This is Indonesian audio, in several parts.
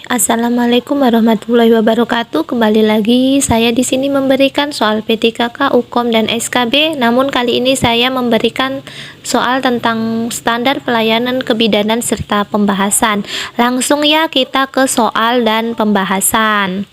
Assalamualaikum warahmatullahi wabarakatuh. Kembali lagi saya di sini memberikan soal P3K, Ukom dan SKB. Namun kali ini saya memberikan soal tentang standar pelayanan kebidanan serta pembahasan. Langsung ya kita ke soal dan pembahasan.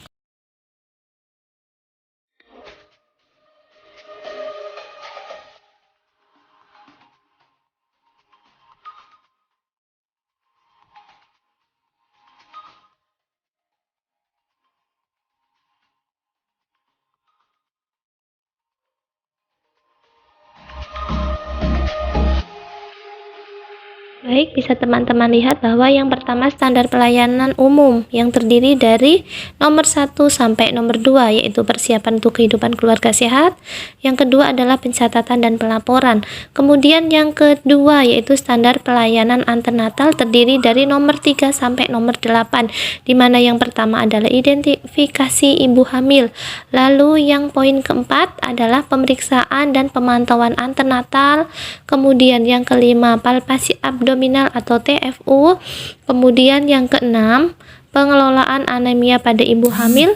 Baik, bisa teman-teman lihat bahwa yang pertama standar pelayanan umum yang terdiri dari nomor 1 sampai nomor 2 yaitu persiapan untuk kehidupan keluarga sehat. Yang kedua adalah pencatatan dan pelaporan. Kemudian yang kedua yaitu standar pelayanan antenatal terdiri dari nomor 3 sampai nomor 8, di mana yang pertama adalah identifikasi ibu hamil. Lalu yang poin keempat adalah pemeriksaan dan pemantauan antenatal. Kemudian yang kelima palpasi abdominal atau TFU. Kemudian yang keenam pengelolaan anemia pada ibu hamil.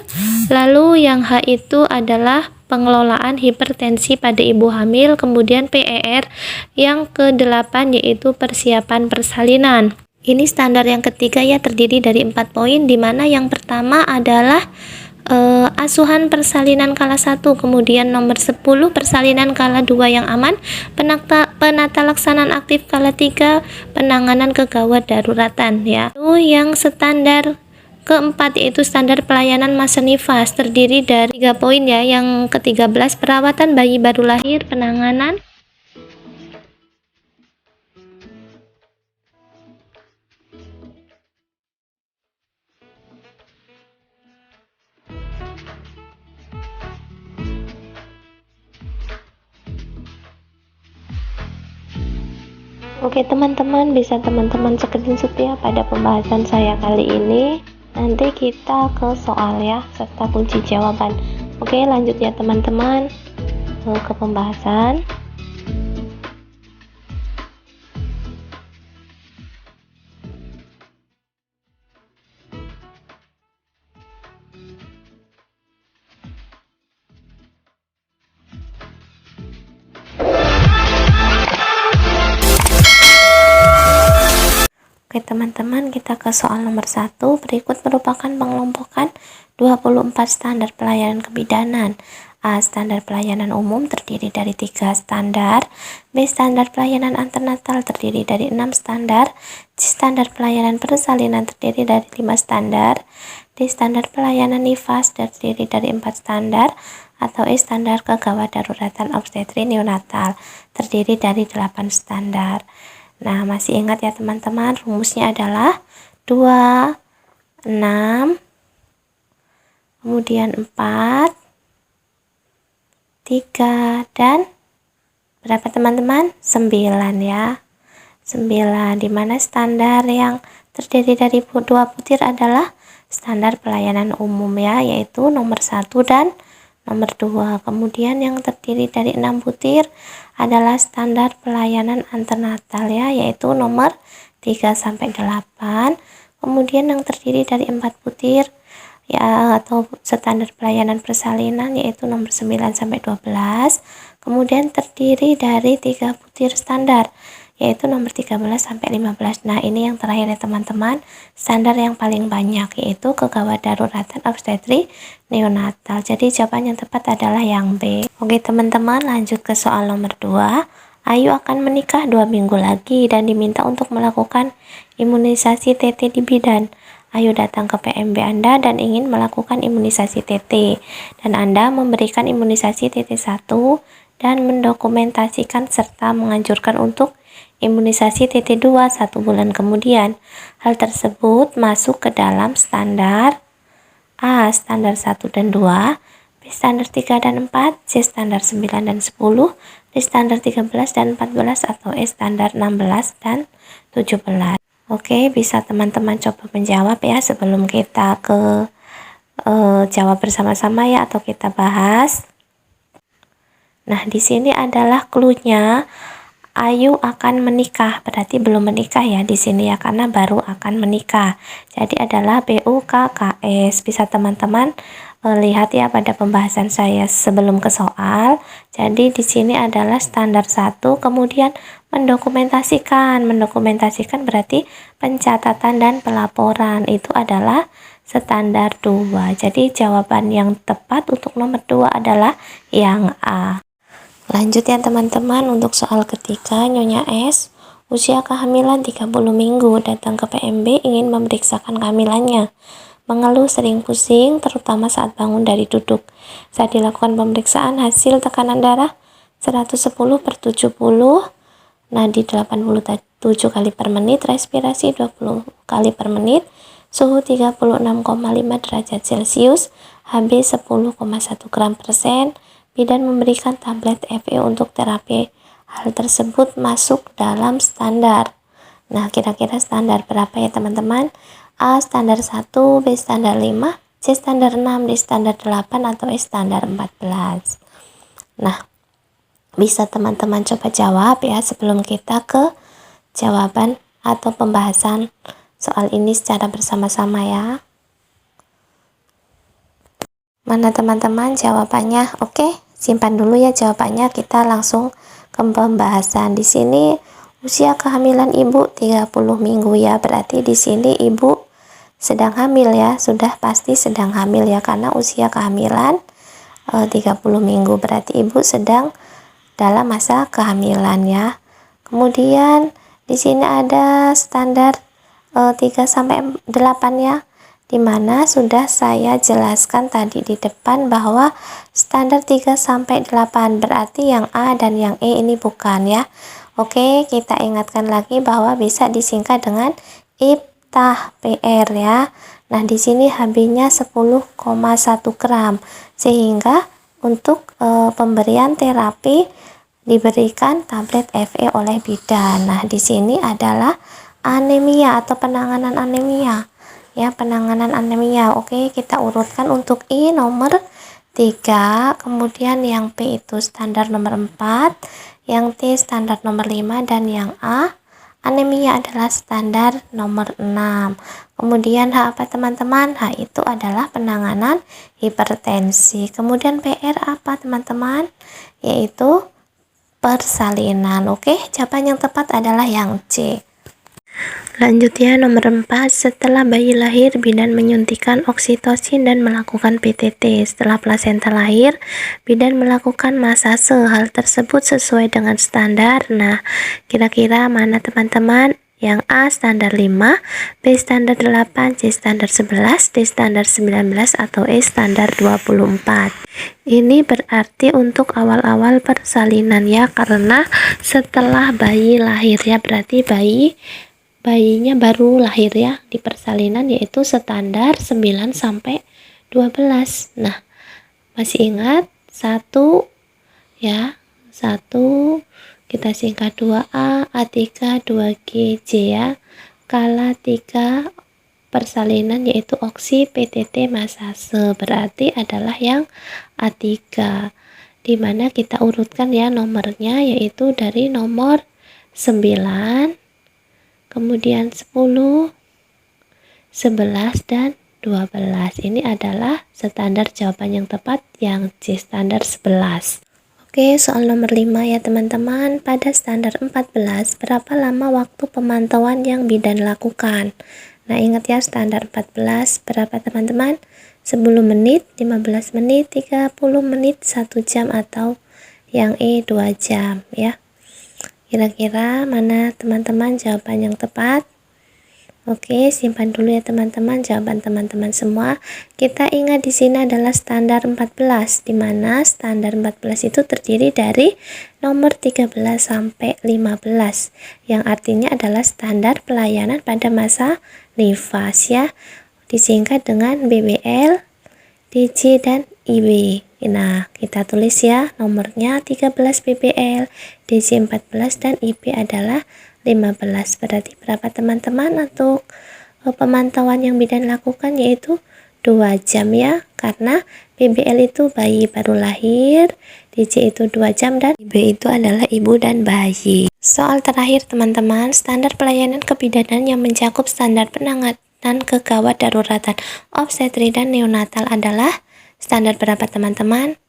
Lalu yang H itu adalah pengelolaan hipertensi pada ibu hamil. Kemudian PER yang ke-8 yaitu persiapan persalinan. Ini standar yang ketiga ya, terdiri dari 4 poin, di mana yang pertama adalah asuhan persalinan kala 1, kemudian nomor 10 persalinan kala 2 yang aman, penata laksanaan aktif kala 3, penanganan kegawat daruratan ya. Lalu yang standar keempat yaitu standar pelayanan masa nifas, terdiri dari 3 poin ya. Yang ke-13 perawatan bayi baru lahir, penanganan Oke teman-teman, bisa teman-teman screenshot ya pada pembahasan saya kali ini. Nanti kita ke soal ya, serta kunci jawaban. Oke, lanjut ya teman-teman ke pembahasan. Oke teman-teman, kita ke soal nomor 1. Berikut merupakan pengelompokan 24 standar pelayanan kebidanan. A. Standar pelayanan umum terdiri dari 3 standar. B. Standar pelayanan antenatal terdiri dari 6 standar. C. Standar pelayanan persalinan terdiri dari 5 standar. D. Standar pelayanan nifas terdiri dari 4 standar. Atau E. Standar kegawat daruratan obstetri neonatal terdiri dari 8 standar. Nah, masih ingat ya teman-teman, rumusnya adalah 2, 6, kemudian 4, 3, dan berapa teman-teman? 9 ya. 9, dimana standar yang terdiri dari 2 butir adalah standar pelayanan umum ya, yaitu nomor 1 dan nomor 2. Kemudian yang terdiri dari 6 butir adalah standar pelayanan antenatal ya, yaitu nomor 3 sampai 8. Kemudian yang terdiri dari 4 butir ya atau standar pelayanan persalinan yaitu nomor 9 sampai 12. Kemudian terdiri dari 3 butir standar yaitu nomor 13 sampai 15. Nah, ini yang terakhir ya teman-teman, standar yang paling banyak yaitu kegawat daruratan obstetri neonatal. Jadi jawaban yang tepat adalah yang B. Oke teman-teman, lanjut ke soal nomor 2. Ayu akan menikah 2 minggu lagi dan diminta untuk melakukan imunisasi TT di bidan. Ayu datang ke PMB Anda dan ingin melakukan imunisasi TT, dan Anda memberikan imunisasi TT1 dan mendokumentasikan serta menganjurkan untuk imunisasi TT2 1 bulan kemudian. Hal tersebut masuk ke dalam standar A. Standar 1 dan 2, B. Standar 3 dan 4, C. Standar 9 dan 10, D. Standar 13 dan 14, atau E. Standar 16 dan 17. Oke, bisa teman-teman coba menjawab ya sebelum kita ke jawab bersama-sama ya, atau kita bahas. Nah, di sini adalah clue-nya. Ayu akan menikah, berarti belum menikah ya di sini ya, karena baru akan menikah. Jadi adalah BUKKS. Bisa teman-teman lihat ya pada pembahasan saya sebelum ke soal. Jadi di sini adalah standar 1, kemudian mendokumentasikan. Mendokumentasikan berarti pencatatan dan pelaporan, itu adalah standar 2. Jadi jawaban yang tepat untuk nomor 2 adalah yang A. Lanjut ya teman-teman, untuk soal ketiga, Nyonya S usia kehamilan 30 minggu datang ke PMB ingin memeriksakan kehamilannya. Mengeluh sering pusing, terutama saat bangun dari duduk. Saat dilakukan pemeriksaan, hasil tekanan darah 110/70, nadi 87 kali per menit, respirasi 20 kali per menit, suhu 36,5 derajat Celcius, HB 10,1 gram per sen. Bidan memberikan tablet FE untuk terapi. Hal tersebut masuk dalam standar. Nah, kira-kira standar berapa ya teman-teman? A standar 1, B standar 5, C standar 6, D standar 8, atau E standar 14. Nah, bisa teman-teman coba jawab ya sebelum kita ke jawaban atau pembahasan soal ini secara bersama-sama ya. Mana teman-teman jawabannya? Oke, simpan dulu ya jawabannya. Kita langsung ke pembahasan. Di sini usia kehamilan ibu 30 minggu ya. Berarti di sini ibu sedang hamil ya. Sudah pasti sedang hamil ya, karena usia kehamilan 30 minggu. Berarti ibu sedang dalam masa kehamilan ya. Kemudian di sini ada standar 3 sampai 8 ya, dimana sudah saya jelaskan tadi di depan bahwa standar 3 sampai 8 berarti yang A dan yang E ini bukan ya. Oke, kita ingatkan lagi bahwa bisa disingkat dengan IPTAH PR ya. Nah, di sini HB-nya 10,1 gram, sehingga untuk pemberian terapi diberikan tablet FE oleh bidan. Nah, di sini adalah anemia atau penanganan anemia ya, penanganan anemia. Oke, kita urutkan. Untuk I nomor 3, kemudian yang P itu standar nomor 4, yang T standar nomor 5, dan yang A anemia adalah standar nomor 6. Kemudian H apa teman-teman? H itu adalah penanganan hipertensi. Kemudian PR apa teman-teman? Yaitu persalinan. Oke, jawaban yang tepat adalah yang C. Lanjut ya, nomor 4. Setelah bayi lahir, bidan menyuntikkan oksitosin dan melakukan PTT. Setelah plasenta lahir, bidan melakukan masase. Hal tersebut sesuai dengan standar. Nah, kira-kira mana teman-teman? Yang A standar 5, B standar 8, C standar 11, D standar 19, atau E standar 24. Ini berarti untuk awal-awal persalinan ya, karena setelah bayi lahir ya, berarti bayinya baru lahir ya di persalinan, yaitu standar 9 sampai 12. Nah, masih ingat 1 ya, 1 kita singkat 2A, A3, 2G, J ya. Kala 3 persalinan yaitu oksi, PTT, masase, berarti adalah yang A3, dimana kita urutkan ya nomornya, yaitu dari nomor 9, kemudian 10, 11, dan 12. Ini adalah standar jawaban yang tepat, yang C standar 11. Oke, soal nomor 5 ya teman-teman. Pada standar 14, berapa lama waktu pemantauan yang bidan lakukan? Nah, ingat ya, standar 14 berapa teman-teman? 10 menit, 15 menit, 30 menit, 1 jam, atau yang E 2 jam ya. Kira-kira mana teman-teman jawaban yang tepat? Oke, simpan dulu ya teman-teman jawaban teman-teman semua. Kita ingat di sini adalah standar 14, di mana standar 14 itu terdiri dari nomor 13 sampai 15, yang artinya adalah standar pelayanan pada masa nifas ya. Disingkat dengan BBL, DJ, dan IB. Nah, kita tulis ya nomornya 13 BBL, DC 14, dan IP adalah 15. Berarti berapa teman-teman untuk pemantauan yang bidan lakukan? Yaitu 2 jam ya, karena BBL itu bayi baru lahir, DC itu 2 jam, dan IB itu adalah ibu dan bayi. Soal terakhir teman-teman, standar pelayanan kebidanan yang mencakup standar penanganan kegawat daruratan obstetri dan neonatal adalah standar berapa teman-teman?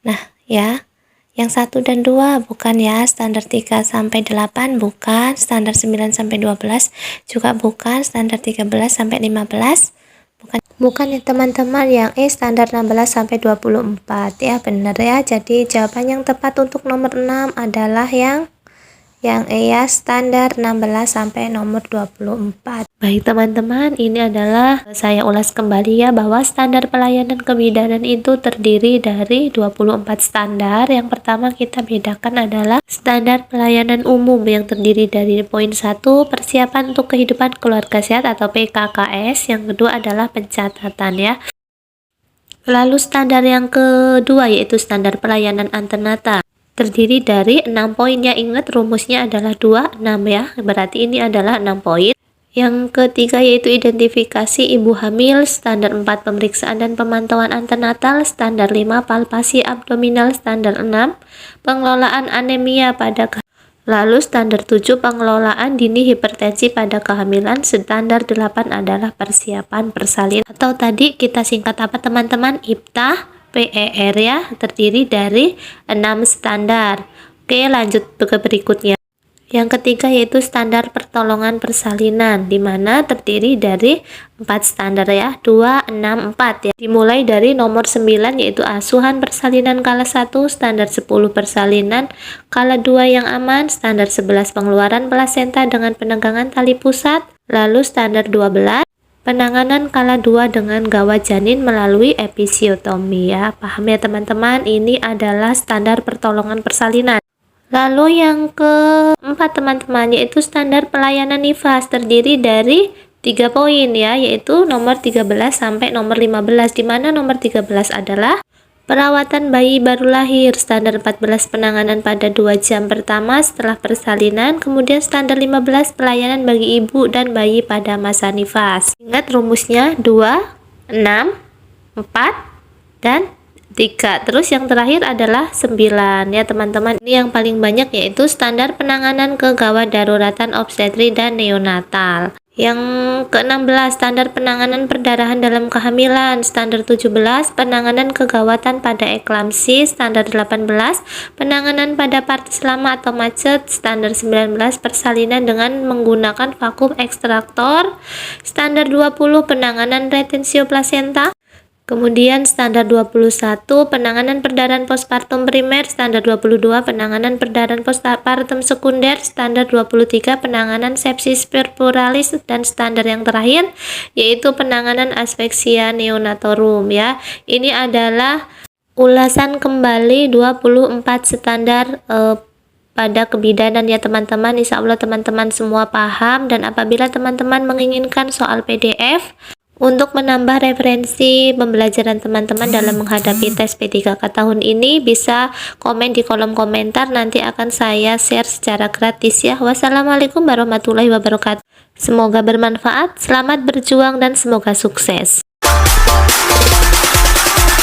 Nah ya, yang 1 dan 2 bukan ya, standar 3 sampai 8 bukan, standar 9 sampai 12 juga bukan, standar 13 sampai 15 bukan ya teman-teman. Yang standar 16 sampai 24 ya, benar ya. Jadi jawaban yang tepat untuk nomor 6 adalah yang ya, standar 16 sampai nomor 24. Baik teman-teman, ini adalah saya ulas kembali ya, bahwa standar pelayanan kebidanan itu terdiri dari 24 standar. Yang pertama kita bedakan adalah standar pelayanan umum yang terdiri dari poin 1, persiapan untuk kehidupan keluarga sehat atau PKKS. Yang kedua adalah pencatatan ya. Lalu standar yang kedua yaitu standar pelayanan antenatal, terdiri dari 6 poin ya. Ingat rumusnya adalah 2, 6 ya. Berarti ini adalah 6 poin. Yang ketiga yaitu identifikasi ibu hamil, standar 4 pemeriksaan dan pemantauan antenatal, standar 5 palpasi abdominal, standar 6 pengelolaan anemia pada lalu standar 7 pengelolaan dini hipertensi pada kehamilan, standar 8 adalah persiapan persalinan atau tadi kita singkat apa teman-teman, IPTA PER ya, terdiri dari 6 standar. Oke, lanjut ke berikutnya. Yang ketiga yaitu standar pertolongan persalinan, dimana terdiri dari 4 standar ya, 2, 6, 4 ya. Dimulai dari nomor 9 yaitu asuhan persalinan kala 1, standar 10 persalinan kala 2 yang aman, standar 11 pengeluaran plasenta dengan penegangan tali pusat, lalu standar 12 penanganan kala 2 dengan gawat janin melalui episiotomi ya. Paham ya teman-teman, ini adalah standar pertolongan persalinan. Lalu yang keempat teman-teman yaitu standar pelayanan nifas, terdiri dari 3 poin ya, yaitu nomor 13 sampai nomor 15, di mana nomor 13 adalah perawatan bayi baru lahir, standar 14 penanganan pada 2 jam pertama setelah persalinan, kemudian standar 15 pelayanan bagi ibu dan bayi pada masa nifas. Ingat rumusnya 2, 6, 4, dan 3. Terus yang terakhir adalah 9 ya teman-teman. Ini yang paling banyak yaitu standar penanganan kegawat daruratan obstetri dan neonatal. Yang ke-16 standar penanganan perdarahan dalam kehamilan, standar 17 penanganan kegawatan pada eklamsi, standar 18 penanganan pada partus lama atau macet, standar 19 persalinan dengan menggunakan vakum ekstraktor, standar 20 penanganan retensio plasenta. Kemudian standar 21 penanganan perdarahan postpartum primer, standar 22 penanganan perdarahan postpartum sekunder, standar 23 penanganan sepsis puerperalis, dan standar yang terakhir yaitu penanganan aspeksia neonatorum ya. Ini adalah ulasan kembali 24 standar pada kebidanan ya teman-teman. Insya Allah teman-teman semua paham, dan apabila teman-teman menginginkan soal PDF untuk menambah referensi pembelajaran teman-teman dalam menghadapi tes P3K tahun ini, bisa komen di kolom komentar, nanti akan saya share secara gratis ya. Wassalamualaikum warahmatullahi wabarakatuh. Semoga bermanfaat, selamat berjuang dan semoga sukses.